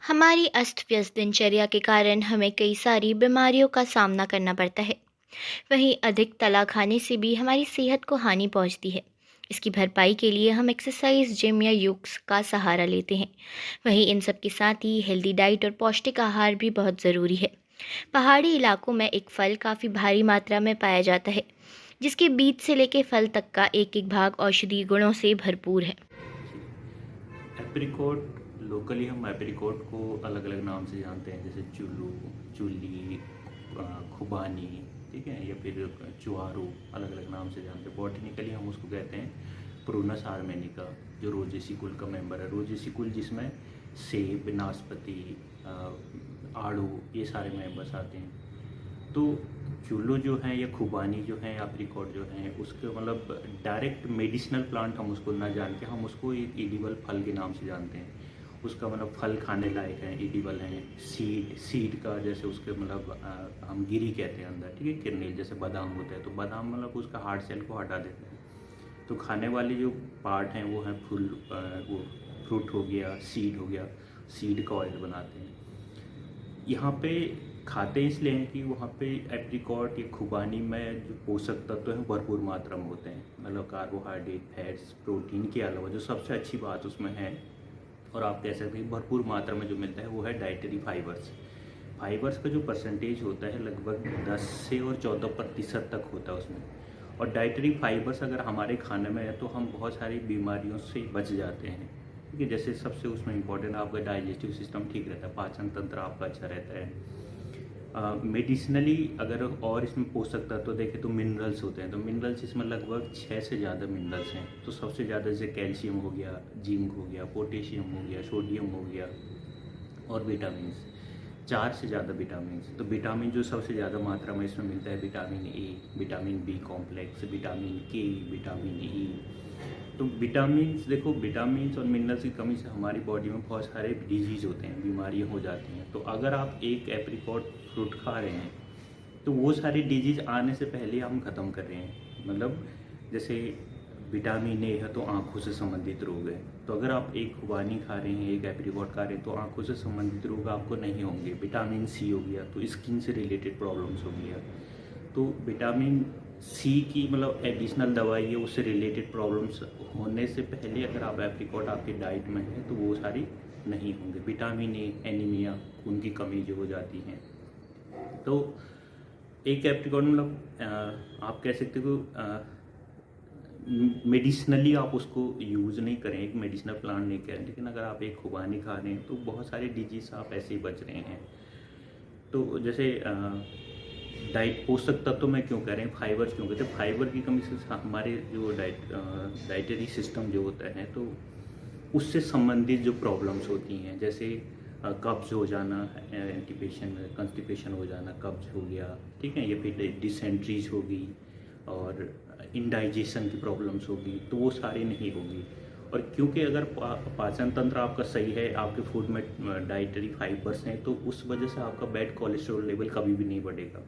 हमारी अस्त-व्यस्त दिनचर्या के कारण हमें कई सारी बीमारियों का सामना करना पड़ता है। वहीं अधिक तला खाने से भी हमारी सेहत को हानि पहुंचती है। इसकी भरपाई के लिए हम एक्सरसाइज, जिम या योग का सहारा लेते हैं। वहीं इन सब के साथ ही हेल्दी डाइट और पौष्टिक आहार भी बहुत ज़रूरी है। पहाड़ी इलाकों में एक फल काफ़ी भारी मात्रा में पाया जाता है, जिसके बीज से लेकर फल तक का एक-एक भाग औषधीय गुणों से भरपूर है। जी। एप्रिकॉट लोकली हम एप्रिकॉट को अलग अलग नाम से जानते हैं, जैसे चुल्लू, चुल्ली, खुबानी, ठीक है, या फिर चुआरू, अलग अलग नाम से जानते हैं। बॉटनिकली हम उसको कहते हैं प्रूनस आर्मेनिका, जो रोजेसी कुल का मेंबर है। रोजेसी कुल जिसमें सेब, नाशपाती, आड़ू, ये सारे मेंबर्स आते हैं। तो चुल्लू जो है या खुबानी जो है, एप्रिकॉट जो है, उसके मतलब डायरेक्ट मेडिसिनल प्लांट हम उसको ना जान के हम उसको एक एडिबल फल के नाम से जानते हैं। उसका मतलब फल खाने लायक है, एडिबल है। सीड का जैसे उसके मतलब हम गिरी कहते हैं अंदर, ठीक है, किरनील जैसे बादाम होता है, तो बादाम मतलब उसका हार्ड सेल को हटा देते हैं। तो खाने वाले जो पार्ट हैं वो हैं फुल, वो फ्रूट हो गया, सीड हो गया, सीड का ऑयल बनाते हैं। यहाँ पे खाते इसलिए हैं कि वहाँ पे एप्रिकॉट या खुबानी में जो पोषक तत्व हैं भरपूर मात्रा में होते हैं। मतलब कार्बोहाइड्रेट, फैट्स, प्रोटीन के अलावा जो सबसे अच्छी बात उसमें है, और आप कह सकते हैं भरपूर मात्रा में जो मिलता है, वो है डाइटरी फाइबर्स। फाइबर्स का जो परसेंटेज होता है लगभग 10 से और 14% तक होता है उसमें। और डाइटरी फाइबर्स अगर हमारे खाने में है तो हम बहुत सारी बीमारियों से बच जाते हैं। ठीक है, जैसे सबसे उसमें इम्पोर्टेंट आपका डाइजेस्टिव सिस्टम ठीक रहता है, पाचन तंत्र आपका अच्छा रहता है। मेडिसिनली अगर और इसमें पोषक तत्व देखें तो मिनरल्स होते हैं। तो मिनरल्स इसमें लगभग 6 से ज़्यादा मिनरल्स हैं। तो सबसे ज़्यादा जैसे कैल्शियम हो गया, जिंक हो गया, पोटेशियम हो गया, सोडियम हो गया, और विटामिन्स, 4 से ज़्यादा विटामिन्स। तो विटामिन जो सबसे ज़्यादा मात्रा में इसमें मिलता है, vitamin A, vitamin B complex, vitamin K, vitamin E. तो विटामिन्स देखो, विटामिन्स और मिनरल्स की कमी से हमारी बॉडी में बहुत सारे डिजीज़ होते हैं, बीमारियाँ हो जाती हैं। तो अगर आप एक एप्रिकॉट फ्रूट खा रहे हैं तो वो सारी डिजीज़ आने से पहले हम ख़त्म कर रहे हैं। मतलब जैसे विटामिन ए है तो आँखों से संबंधित रोग है, तो अगर आप एक खुबानी खा रहे हैं, एक एप्रिकॉट खा रहे हैं, तो आँखों से संबंधित रोग आपको नहीं होंगे। विटामिन सी हो गया तो स्किन से रिलेटेड प्रॉब्लम्स हो गया। तो विटामिन सी की मतलब एडिशनल दवाई है, उससे रिलेटेड प्रॉब्लम्स होने से पहले अगर आप एप्रिकॉट आपकी डाइट में है तो वो सारी नहीं होंगे। विटामिन ए, एनीमिया, खून की कमी जो हो जाती है। तो एक एप्रिकॉट मतलब आप कह सकते हो मेडिसिनली आप उसको यूज़ नहीं करें, एक मेडिसिनल प्लांट नहीं करें, लेकिन अगर आप एक खुबानी खा रहे हैं तो बहुत सारे डिजीज़ आप ऐसे ही बच रहे हैं। तो जैसे डाइट पोषक तत्व में क्यों कह रहे हैं, फाइबर्स क्यों कहते हैं, फाइबर की कमी से हमारे जो डाइटरी सिस्टम जो होता है, तो उससे संबंधित जो प्रॉब्लम्स होती हैं, जैसे कब्ज हो जाना, कंस्टिपेशन हो जाना, कब्ज हो गया, ठीक है, या फिर डिसेंट्रीज होगी, और इंडाइजेशन की प्रॉब्लम्स होगी, तो वो सारी नहीं होगी। और क्योंकि अगर पाचन तंत्र आपका सही है, आपके फूड में डाइटरी फाइबर्स हैं, तो उस वजह से आपका बैड कोलेस्ट्रॉल लेवल कभी भी नहीं बढ़ेगा।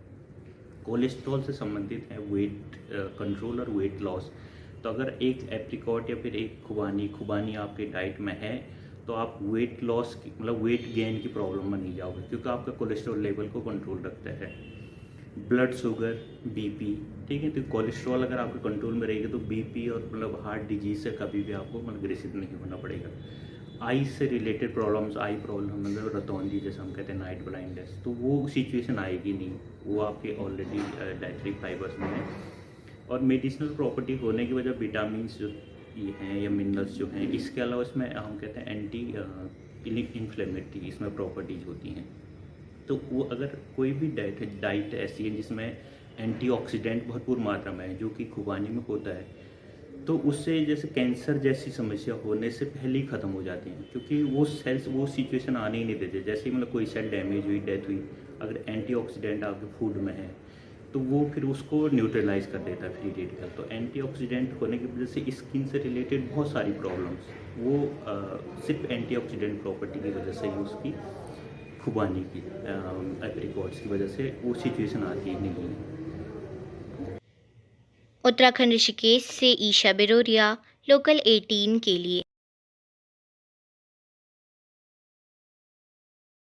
कोलेस्ट्रॉल से संबंधित है वेट कंट्रोल और वेट लॉस। तो अगर एक एप्रिकॉट या फिर एक खुबानी आपके डाइट में है, तो आप वेट लॉस की मतलब वेट गेन की प्रॉब्लम में नहीं जाओगे, क्योंकि आपका कोलेस्ट्रॉल लेवल को कंट्रोल रखता है। ब्लड शुगर, बीपी, ठीक है, तो कोलेस्ट्रॉल अगर आपके कंट्रोल में रहेगी तो बीपी और मतलब हार्ट डिजीज से कभी भी आपको मतलब ग्रसित नहीं होना पड़ेगा। आई से रिलेटेड प्रॉब्लम्स, आई प्रॉब्लम मतलब रतौंधी जैसे हम कहते हैं, नाइट ब्लाइंडनेस, तो वो सिचुएशन आएगी नहीं, वो आपके ऑलरेडी डाइटरी फाइबर्स में है। और मेडिसिनल प्रॉपर्टी होने की वजह विटामिन जो ये हैं या मिनरल्स जो हैं, इसके अलावा इसमें हम कहते हैं एंटी इन्फ्लेमेटरी इसमें प्रॉपर्टीज होती हैं। तो वो अगर कोई भी डाइट ऐसी है जिसमें एंटीऑक्सीडेंट भरपूर मात्रा में है, जो कि खुबानी में होता है, तो उससे जैसे कैंसर जैसी समस्या होने से पहले ही ख़त्म हो जाती हैं, क्योंकि वो सेल्स वो सिचुएशन आने ही नहीं देते। जैसे ही मतलब कोई सेल डैमेज हुई, डेथ हुई, अगर एंटीऑक्सीडेंट आपके फूड में है तो वो फिर उसको न्यूट्रलाइज कर देता है, फ्री रेडिकल। तो एंटीऑक्सीडेंट होने की वजह से स्किन से रिलेटेड बहुत सारी प्रॉब्लम्स वो सिर्फ एंटीऑक्सीडेंट प्रॉपर्टी की वजह से ही उसकी खुबानी की एप्रिकॉट्स की वजह से वो सिचुएशन आती ही नहीं है। उत्तराखंड ऋषिकेश से ईशा बिरोरिया, लोकल 18 के लिए।